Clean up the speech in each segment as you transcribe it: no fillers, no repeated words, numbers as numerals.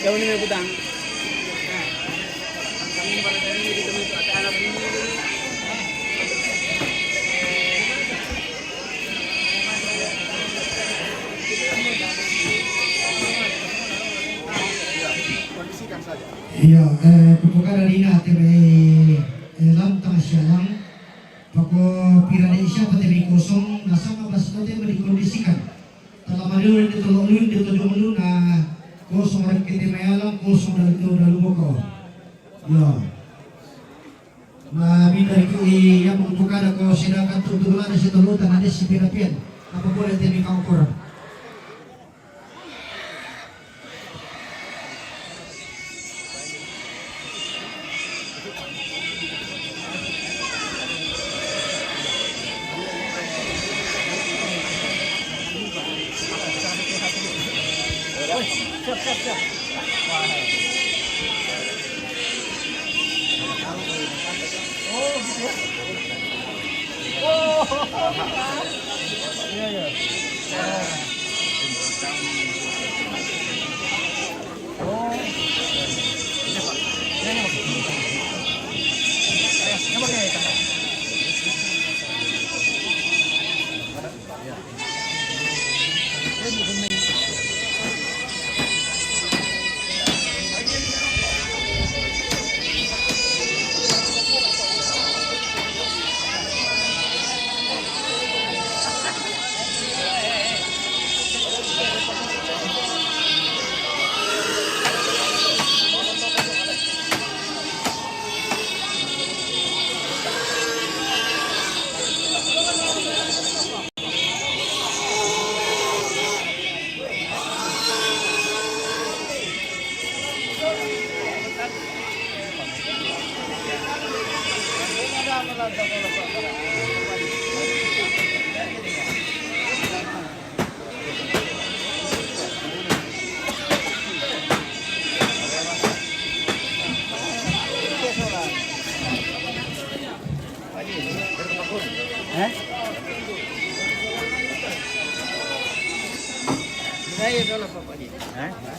Jauh ni butang. Iya, pagkakala rin natin ay lantang siya lang. Pagko pirani siya pati may kusong nasa mabas natin malikondisikan. Talaman dito lulun dito dumulun na kusong orang kita mayalang kusong dito dalumo ko. Iya. Maminda ko yang pagkakala ko silakan tutulan na si tulutan na si pinapian. Apa boleh din ikaw ko.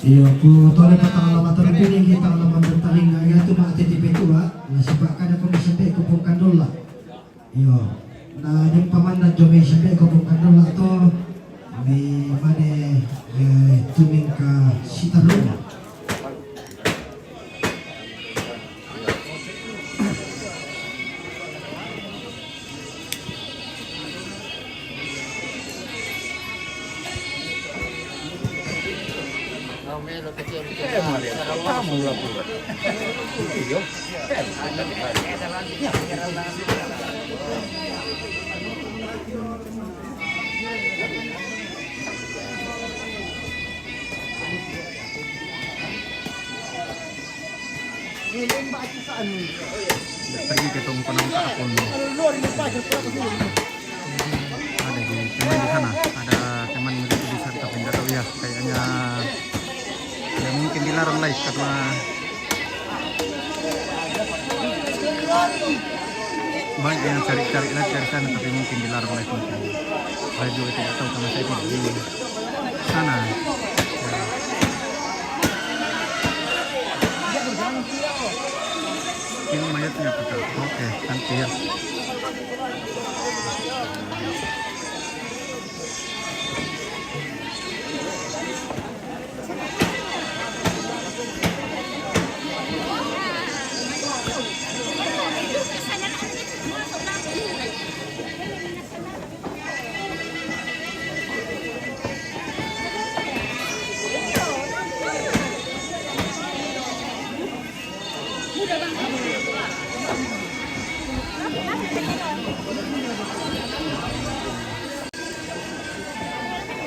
Iya, po tole patang lama terpilih kita lama bertaling ya tu mak titip itu sebab kada kami sampai ke Pungkandola. Iya. Nah, di pamandan jome sampai ke Pungkandola tu di mana tuning ke Sitarung. Pergi ke tong penangkap akun. Ada di teman di sana, ada teman begitu di sana tapi nggak tahu ya, kayaknya ya mungkin dilarang live karena banyak yang cari-cari live dari sana tapi mungkin dilarang live mungkin. Saya juga tidak tahu karena saya tidak di sana. Ya. Ini mayatnya kita. Oke, nanti ya.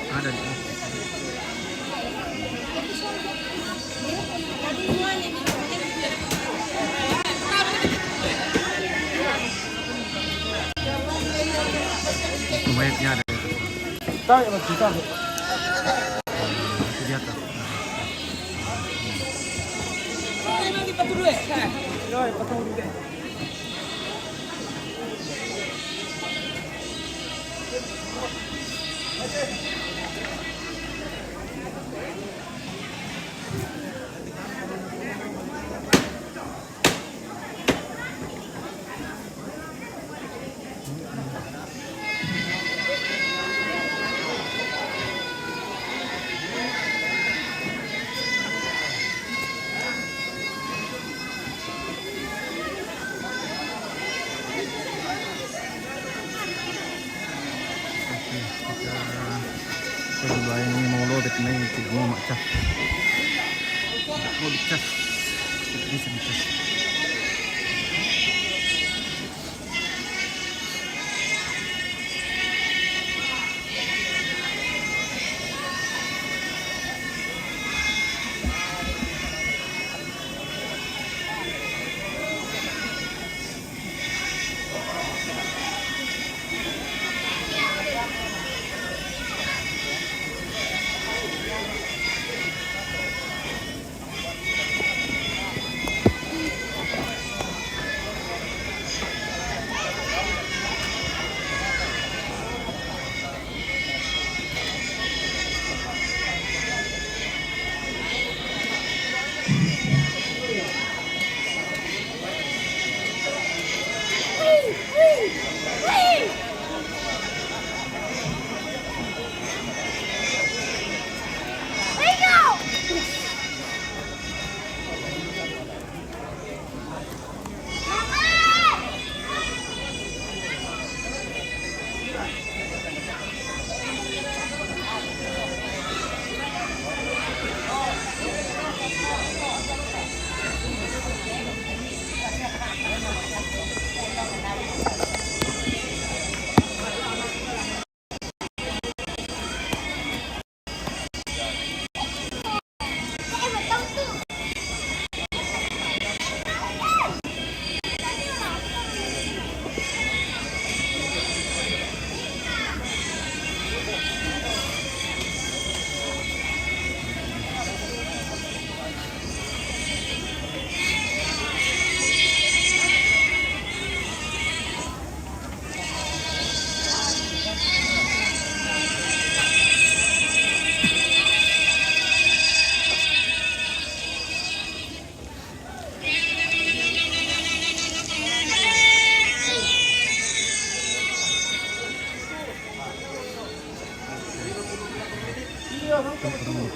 Ada di liftnya ada di atas. Tahu ya Mas kita. Itu di atas. Ini kita dulu ya. Yo, potong dulu. Kedua ini mau lobet ini tidak mau macet, tidak mau dicas, tidak bisa dicas.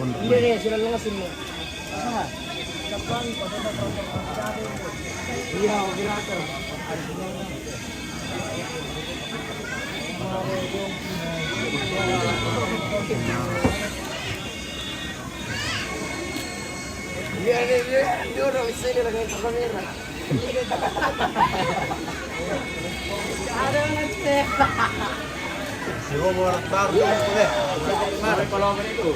Hindi rin, sila lang semua. Iya, operator. Iya, dia orang sini lagi kamera. Ada nanti. Si Romo tarde boleh. Mana kalau itu?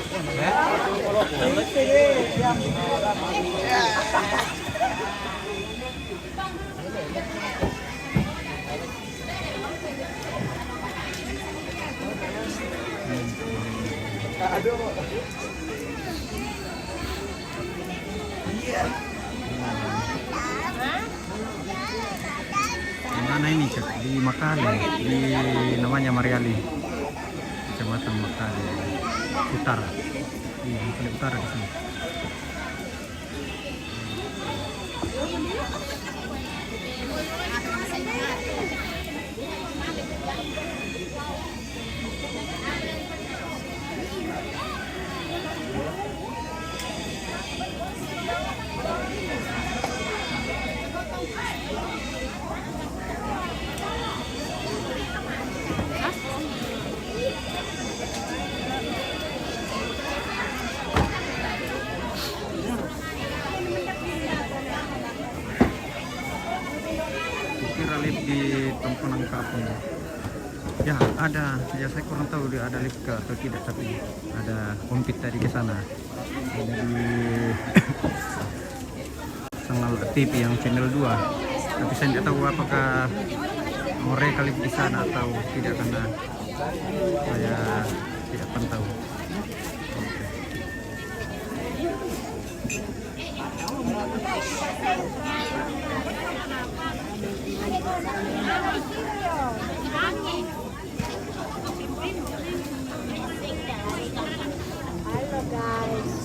Di mana ini Cak? Di Makale, di namanya Mariali, Kecamatan Makale Utara, di Makale Utara di sini. Kira lift di Temponang Kapung. Ya ada, ya saya kurang tahu dia ada lift ke atau tidak, tapi ada kompit tadi ke sana. Ada di channel TV yang channel 2. Tapi saya tidak tahu apakah mereka lift di sana atau tidak, karena Saya tidak pantau. Halo guys.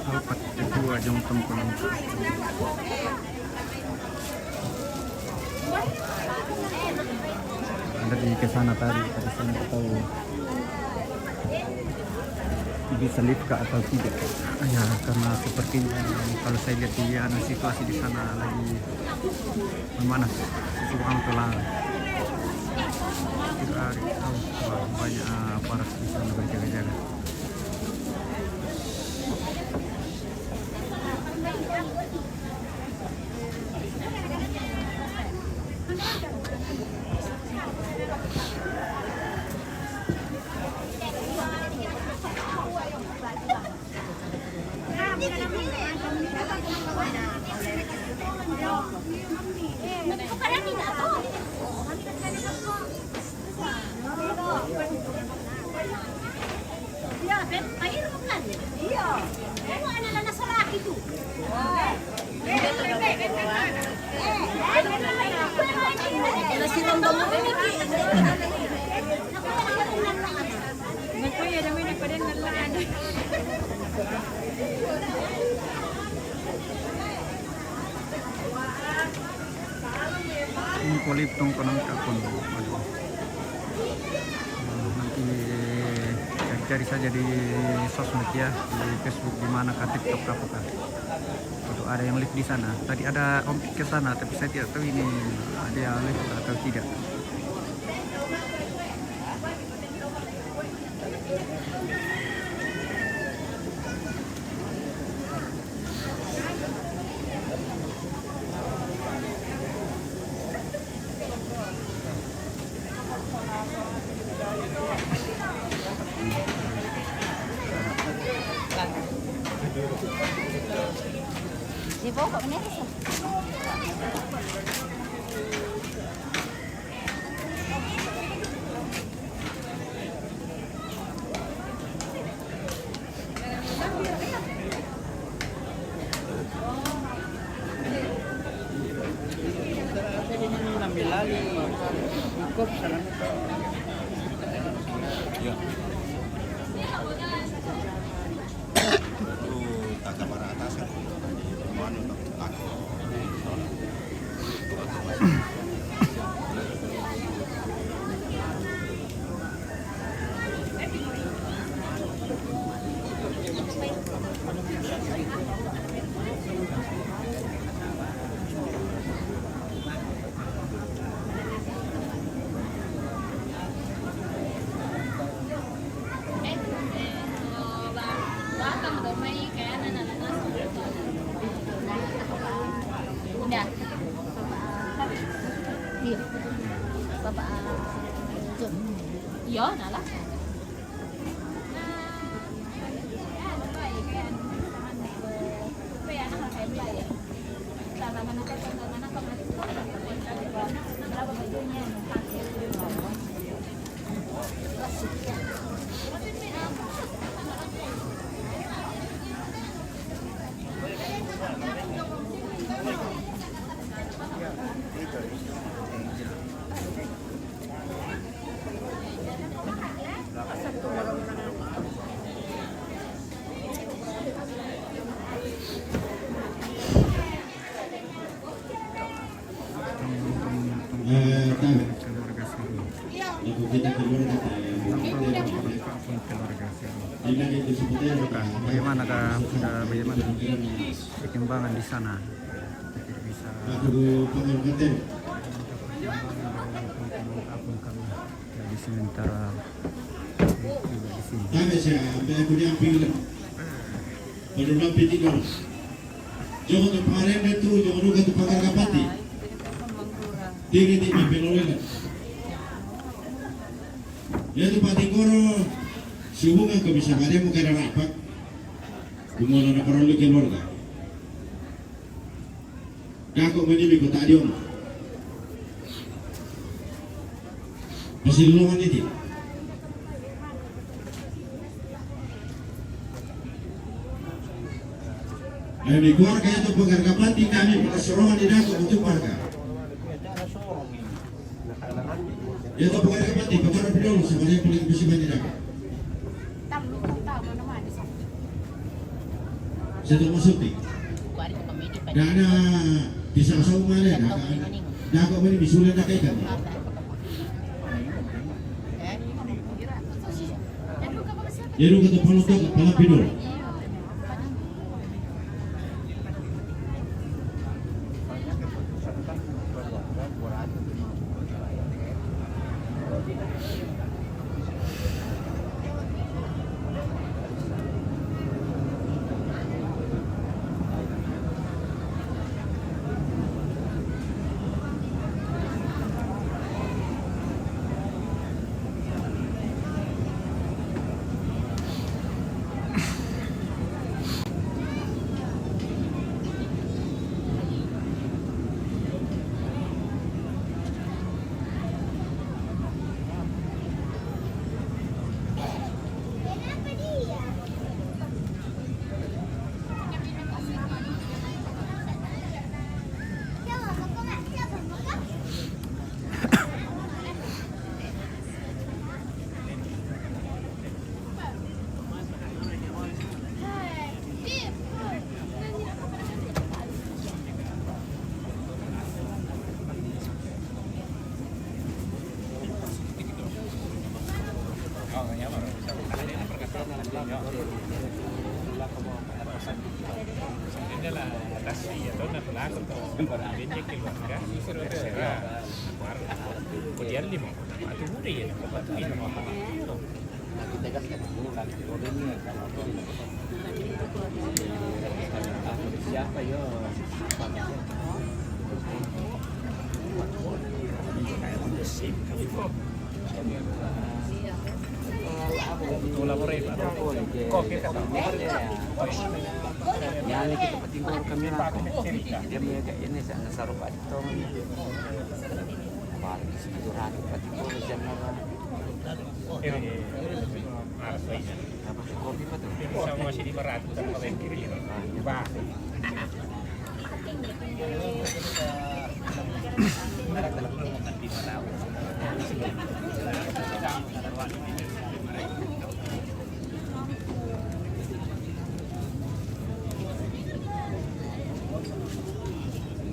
Alpat kedua jam tempur. Ada di kesana tadi saya nggak tahu bisa lift kah atau tidak. Ya karena sepertinya kalau saya lihat di situasi di sana lagi memanas, sesuatu telah tidak ada banyak aparat di sana berjaga-jaga. Ini polip tong konang akun. Nanti cari saja di sosmed ya, di Facebook di mana kah, TikTok apakah. Kalau ada yang live di sana. Tadi ada Om Pik ke sana, tapi saya tidak tahu ini ada yang live atau tidak. Di bawah ini Bapak Iya, nalah. Bagaimana perkembangan di sana? Tidak bisa di sementara di sini. Jangan kemarin itu jangan lupa tu pakai kapati. Tinggi di Yaitu patikoro sehubungan kebisakannya mungkin rapat kumula na parang keluarga. Dako menimi ko tadiong pasilungan itu. Ayo di keluarga itu penghargaan kami pengasorongan di dako untuk warga. Itu penghargaan di penghargaan dulu sebenarnya paling bersih di dako. Satu masuk nih. Dana bisa sama mana? Dako ini bisulan nak ikan. Jadi kata palutak palapidol. Kemudian lima, itu mudah ya, itu ini. Siapa yo? Betul lapor itu. Kok kita Nyali kita petinggur kami nak. Dia mereka ini sana sarup itu. Baru segitu hari petinggur jangan. Apa kopi betul? Sama masih di Merat sama yang kiri. Bah.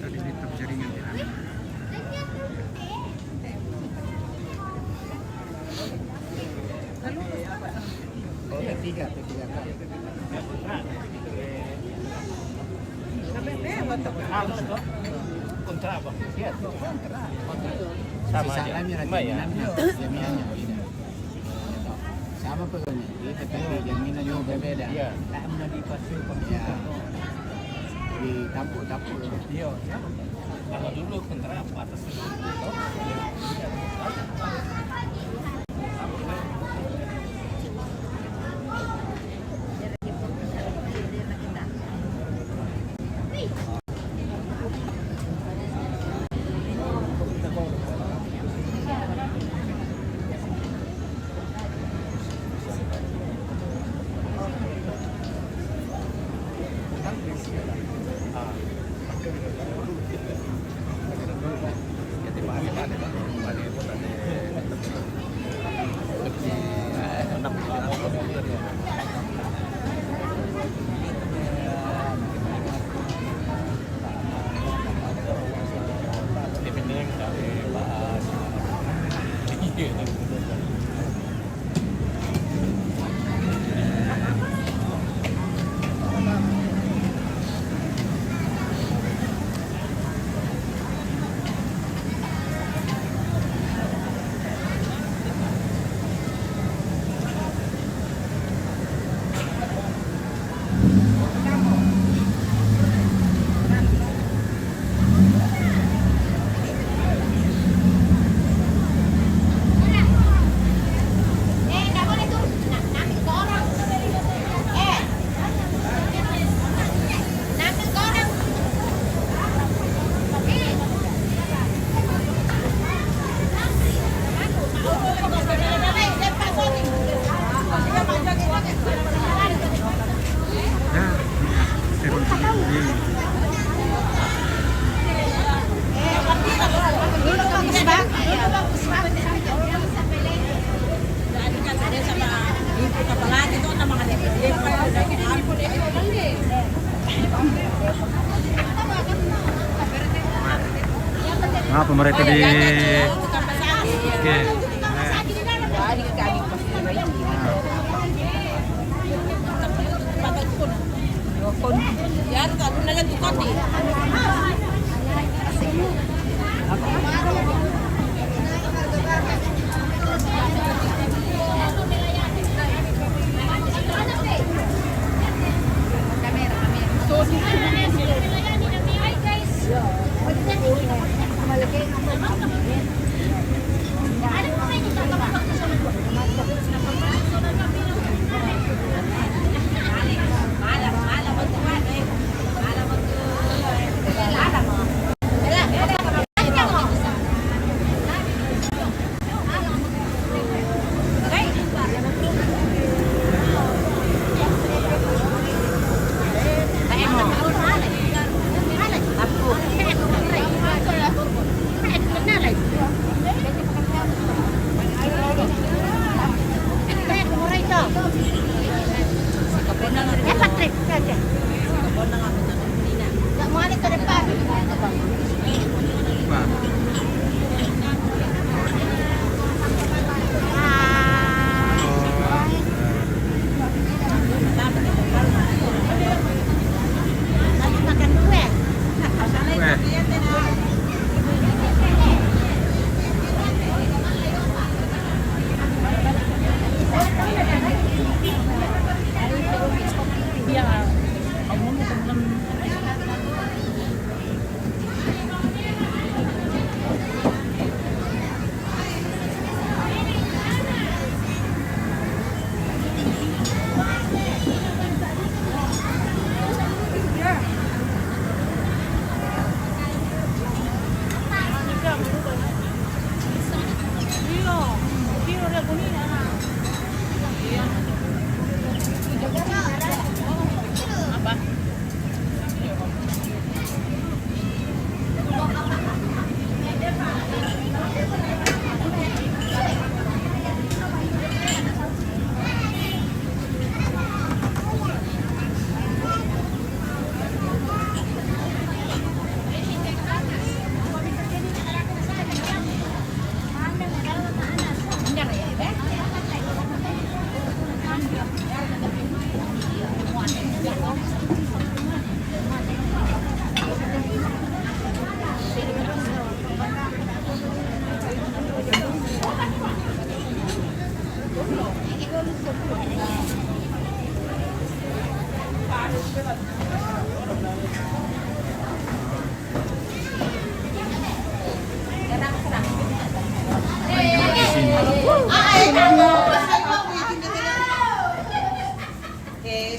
Tadi itu jaringan dia. Tiga. Kontra apa? Sama jaminannya. Sama pokoknya. Tapi jaminan juga berbeda. Iya. Ya. Di tapu-tapu. Iya. Kalau dulu kontra apa atas itu? Apa mereka di Oke. Yan, kung na lang tukot eh.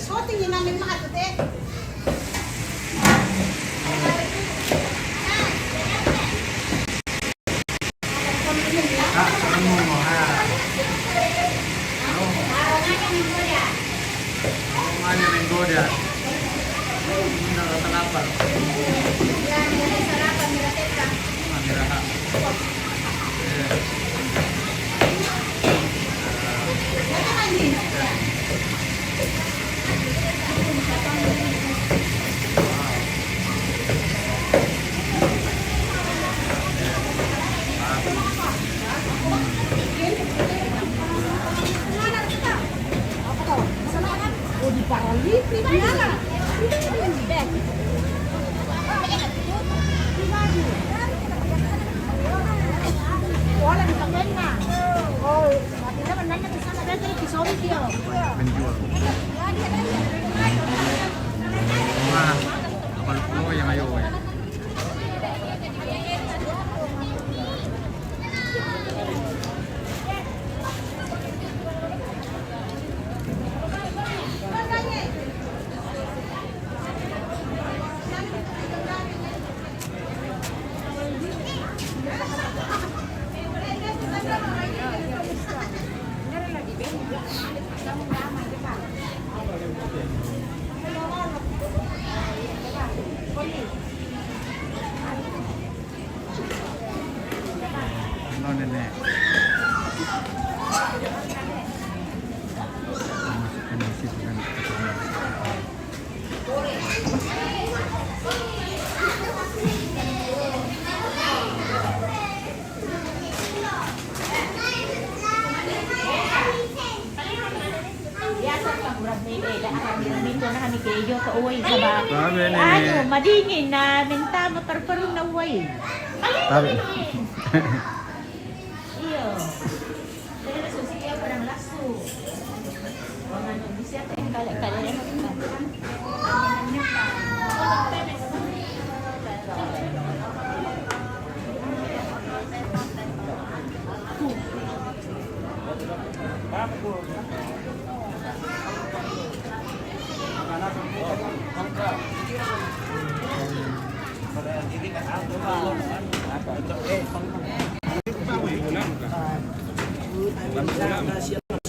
So tingin namin mga tute. penjual. Wah, kapal pulau yang ayo ya. Iyo ka uwi sa ba? Sabi ni- Ano, madingin na minta motor parang na uwi. Sabi. Iyo. Pero susiya parang lasso. Wala nang bisa tayong kala-kala na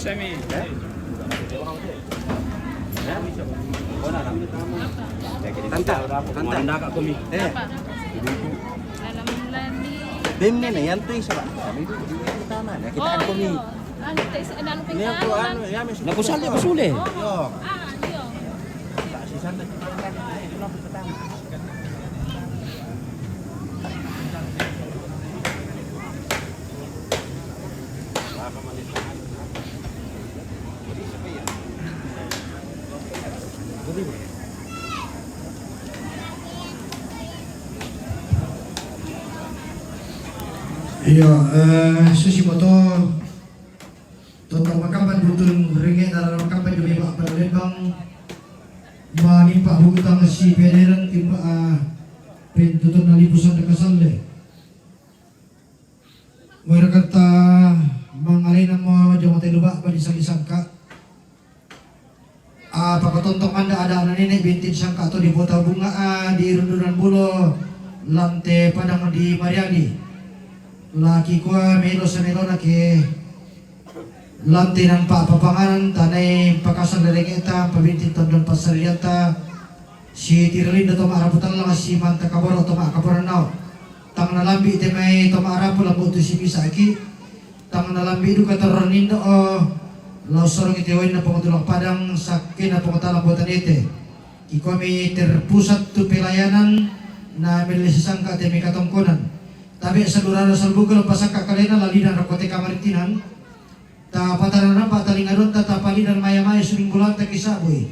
Semi. Tanta ka kumi. Bim ni na yan to isa ba? Tama na kita kan kumi. Niya ko ano, ya mes. Nakusali ko suli. Yo. Iya, susimoto tentang makapan butun ringgit dalam makapan juga pak Palembang menimpa hutang si Pederan timba pintutan nali pusat dekasal le. Mereka kata mengalih nama jawa telubak badi sangka. Apakah tonton anda ada anak nenek bintin sangka atau di botol bunga di rundunan bulo lantai padang di Mariani. Laki ko melo sa melo na ke lanti ng papapanganan tanay pakasan na regeta pabintin tondon pasariyata si Tirlin na tumaraputan lang si Manta Kaboro tumakaboran na tang nalambi ite may tumarapo lang buto si Misaki tang nalambi do kataronin do lausorong ite na pangutulong padang sakin na pangutalang butan ite iko may terpusat tu pelayanan na milisisang ka ite may katongkonan. Tapi saluran asal bugal pasaka kalena lalina rakote kamaritinan ta patanan pa talingaron ta tapalidan maya-maya suring bulan ta kisaboy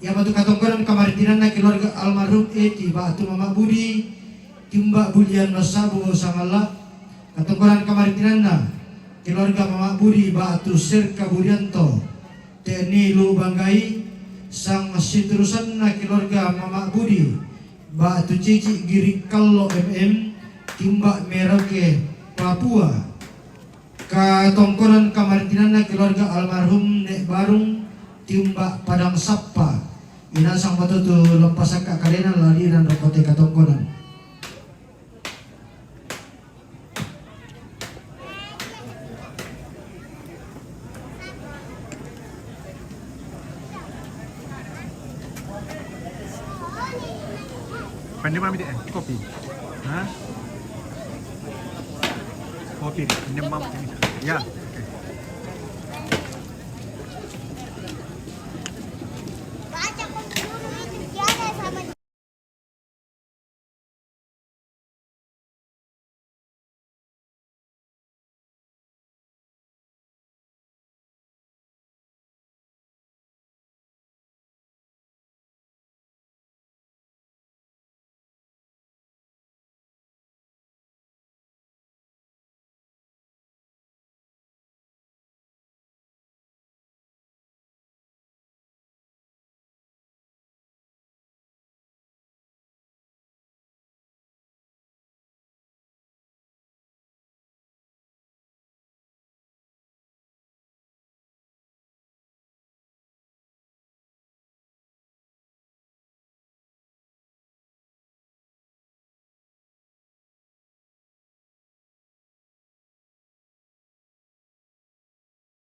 ya batu katongkonan kamaritinan na keluarga almarhum eti batu mama budi timba bulian masabu sangala katongkonan kamaritinan na keluarga mama budi batu serka budianto tni lu banggai sang siturusan na keluarga mama budi batu cici giri kallo timba Merauke Papua katongkonan kamaritinan na keluarga almarhum Nek Barung timba Padang Sappa inasang patutu lempasan ka kalena lali dan rokote katongkonan. Pandai mami deh kopi. Hah? Kopi, ini mam ya.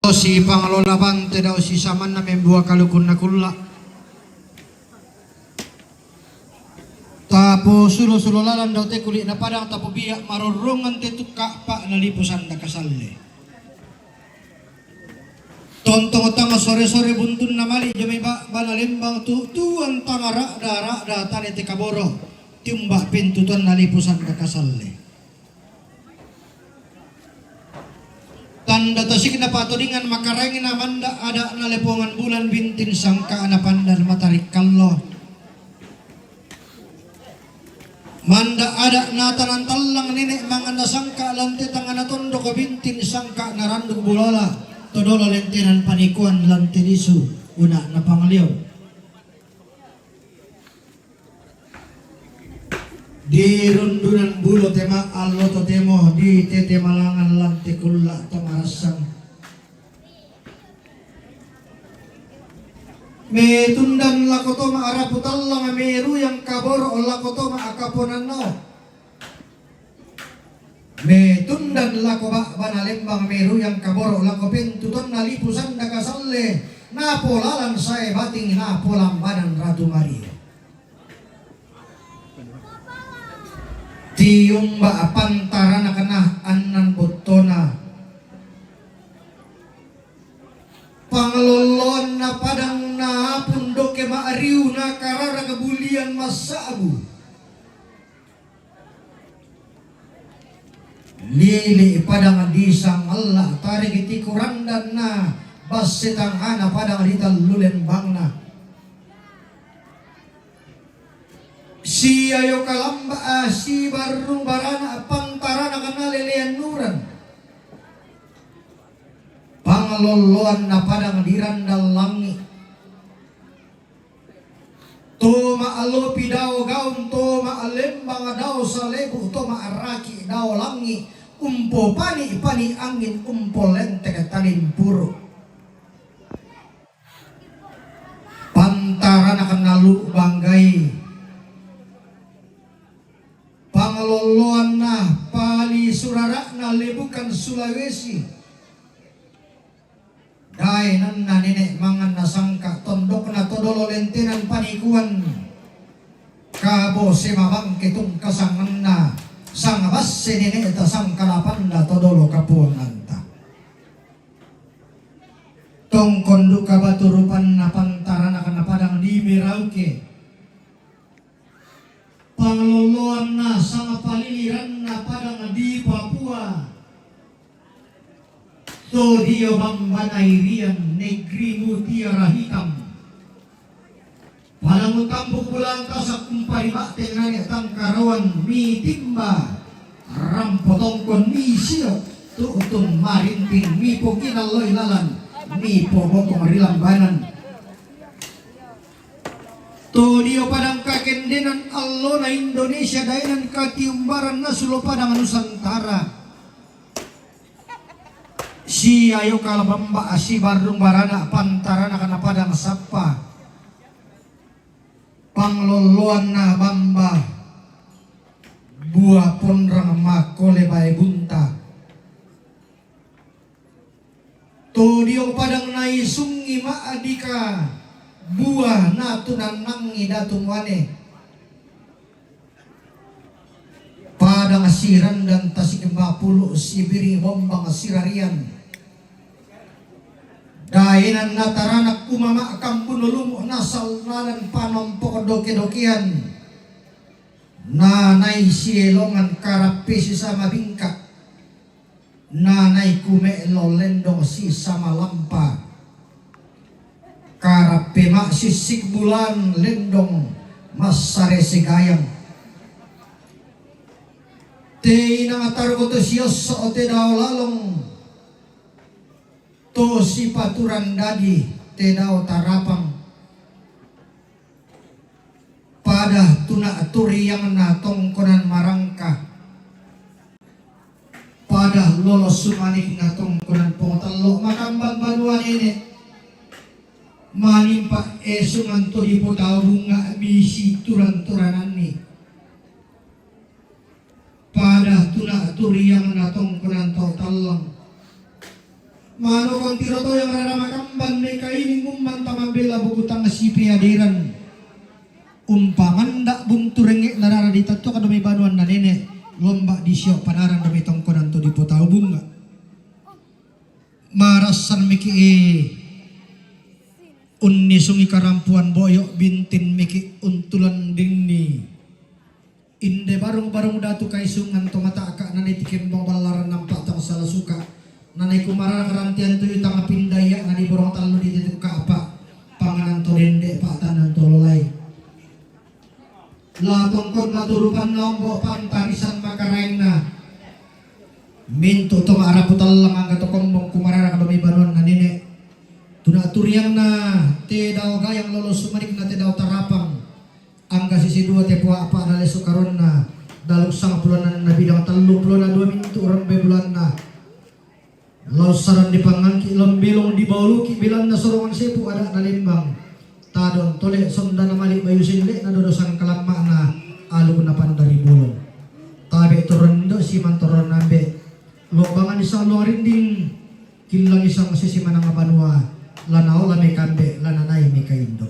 Si Pangelola Bante daw si Saman na may buwa kalukun na kula. Tapos sulo-sulolalan daw te kulit na padang tapo biyak marorungan te tukak pa nalipusan na kasalli. Tontong utang sore-sore buntun na mali jami ba balalimbang tuan tangara dara data te kaboro timba pintutan nalipusan na kasalli. Tanda Manda tasik na patudingan makarengin na manda ada na lepongan bulan bintin sangka na pandan matarik kallo. Manda ada na tanantalang nenek mga nasangka lanti tangan na tondo ko bintin sangka na randog bulola. Todolo lentinan panikuan lanti disu una na pangliw. Di rundunan bulo tema allo to temo di tete malangan lanti kulla tomarasang me tundan lakoto ma araputallang meru yang kaboro lakoto ma akaponan no me tundan lako ba banalembang meru yang kaboro lako pintuton nalipusan nakasalle napolalan saya bating napolambanan Ratu Maria tiyong ba pantara na kana anan botona panglolon na padang na pundok ke maariw na karara kabulian masabu lili padang disang Allah tarik iti kurandan na basitang ana padang dital lulen bangna si ayo kalamba si barung barana pantara na kana lelean nuran pangloloan na padang dirandal langi to maalopi daw gaun to maalembang daw sa lebu to maaraki daw langi umpo pani angin umpo lente katalin puro pantara na kana lu banggay pangloloan na pali surarak na lebukan Sulawesi dahil nan na nenek mangan nasangka tondok na todolo lentinan panikuan kabo si mabang kitong kasangan na sangabas si nenek ita sang kalapan na todolo kapunan ta tong kondo kabaturupan na pantara na kanapadang di Merauke pangloloan na sa paliliran na padang di Papua to diyo bambanayrian negri mutiara hitam palangutambok bulan tasak kumpariba tenani tangkarawan mi timba rampotongkon mi siyo tuutong marinting mi po kinaloy lalan mi po bokong rilambanan to diyo padang kakendenan allo na Indonesia dainan katiumbaran na sulo padang Nusantara si ayo kalabamba si barung barana pantara na kana padang sapa pangloloan na bamba buah ponrang makole bae bunta to diyo padang naisungi maadika buah natunan nangi datung wane padang asiran dan tasik 50 sibiri bombang sirarian dainan nataranak kumama kampun nasal nalan panompok doke-dokean nanay sielongan karape si sama bingka nanay kumelo lendong si sama lampa karape mak sisik bulan lendong masare segayang te nangatar ko to siyos sa ote daw lalong to si paturan dadi te daw tarapang pada tuna aturi yang natong konan marangka pada lolos sumanik natong konan pongtalo makambang banuan ini manimpa esungan to di potao bunga bisi turan-turanan ni pada tuna aturi yang natong konan talang mano kong tiroto yang rara makambang may kainin ngumman tamambela bukutang sipi adiran umpangan dak bunturenge narara ditato kada may banuan na nene lomba di siyo panaran na may tongkonan to di potao bunga marasan miki unni sungi karampuan boyo bintin miki untulan dingni inde barung-barung datu kay sungan to mata ka nanitikin bang balaran nampak tang salah suka nanay kumara karantian tu tanga pindaya na di borong talo di titik ka apa panganan to dende patan to lolay la tongkod maturupan nombo pantarisan makareng na minto to maaraputal lang ang katokong mong kumara ka dumi banon na nine tunaturiang na te daw gayang lolo sumarik na te daw tarapang ang kasisidua te puwa apa na leso karon na dalog sang bulan na bidang 30 na 2 minuto orang bulan na lausaran di pangangki lembilong di bawluki bilang na sorongan sepu ada na limbang tadon tole sonda na mali bayu sinle na dodosan kalama na alu na pandari bulong tabi turun si mantoron nambe lobangan isang luang rinding kilang isang masisiman ng abanwa lanao lame kambe lananay mi kaindo.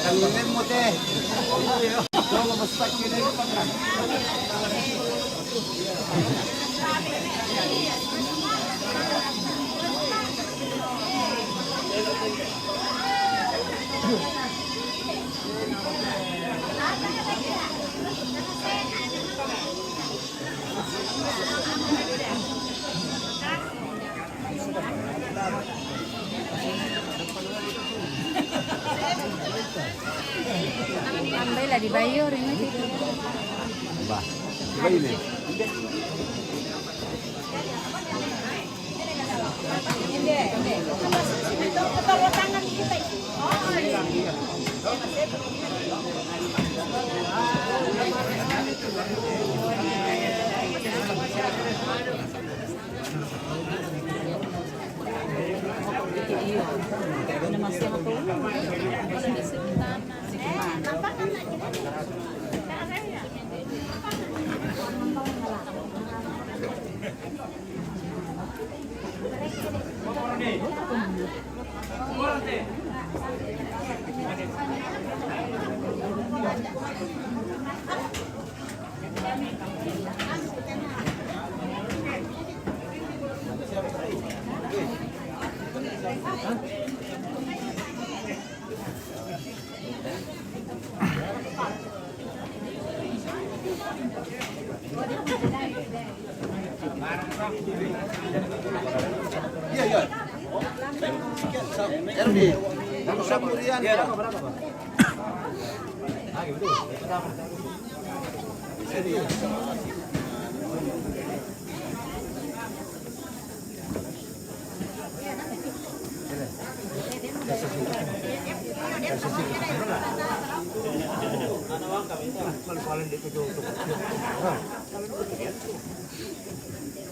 Kalunin mo, te. Doon, mastak yun na yung pagkat. Tambay lah dibayar ini gitu. Ba? Diba yun eh? Hindi. Ito tangan kita. Iya. RD. Kamu Samulian.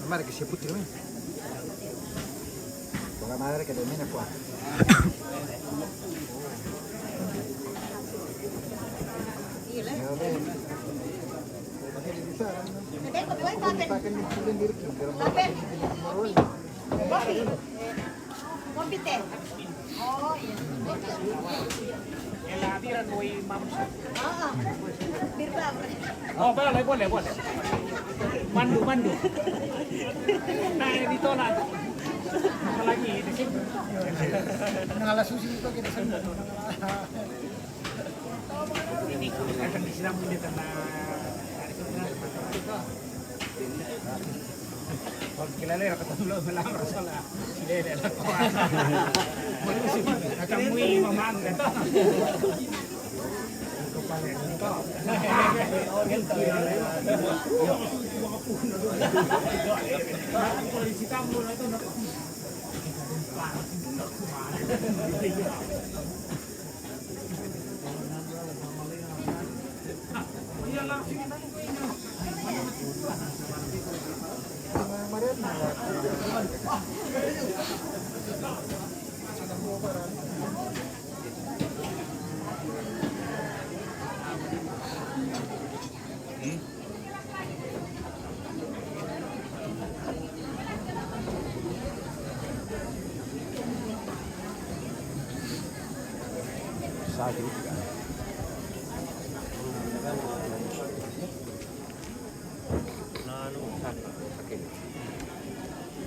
Mari que se putri nih. Ponga madre que termine pues. Kompeten. Oh iya. Yang hadiran boy mamsa. Birba. Oh, boleh. Mandu. Nah, ini ditolak. Apalagi di sini. Ngalah susi itu kita sendiri. Ini akan disiram di tanah. Kalau kilala ya ketemu malam rasalah. Sila lah kuat. Akan mui mamang kata. Polisi kamu itu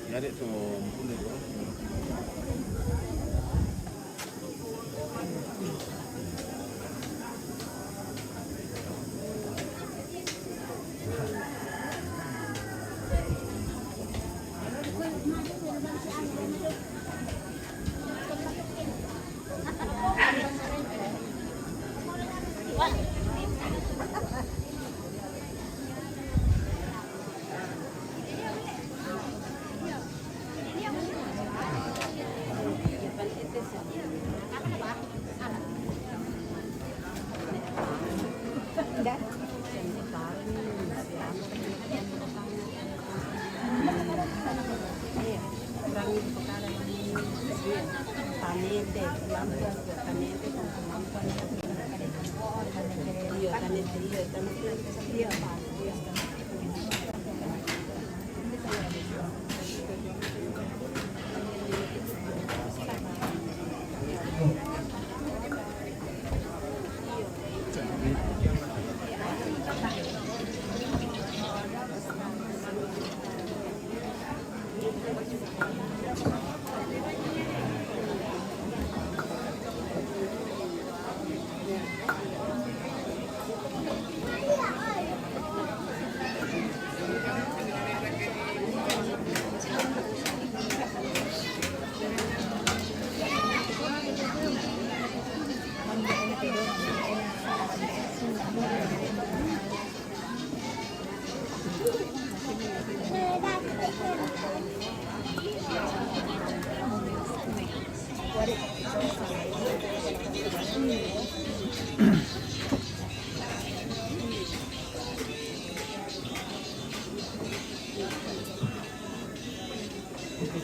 Nyari tuh mumpuni bro. Kanete. Kanete kung kumampan na Iya, kanete. Iya, kanete. Iya, Pak. Iya,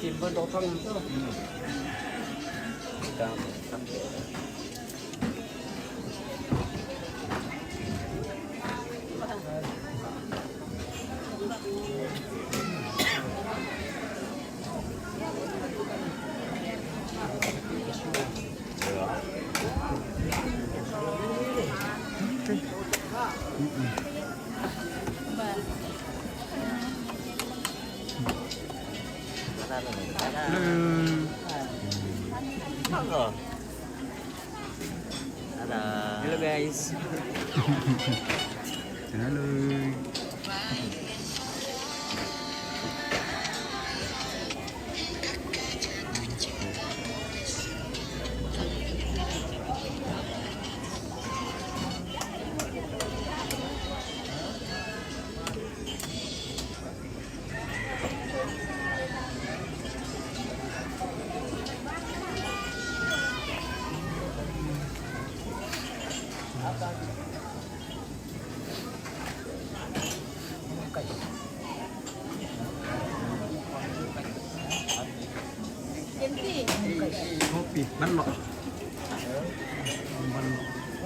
Simple dokang itu. Halo guys. Halo. Kopi, balok.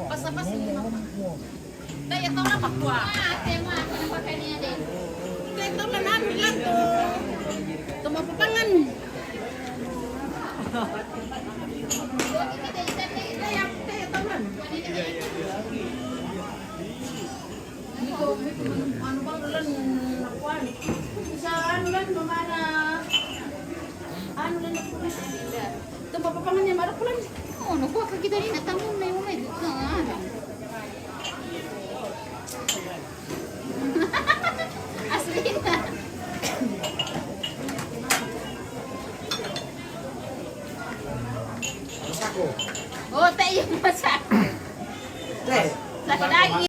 Pas-pas ini mau. Daya tahu apa kuah? Tema kenapa kayaknya deh. Daya tahu kan ambil lah tuh. Temu pepangan. Daya tahu kan? Ini kok anu bang lan nakuan. Bisa anu lan kemana? Anu lan nakuan. Tempat pepangan yang marah pulang. Oh, nakuha ka kita ni natangong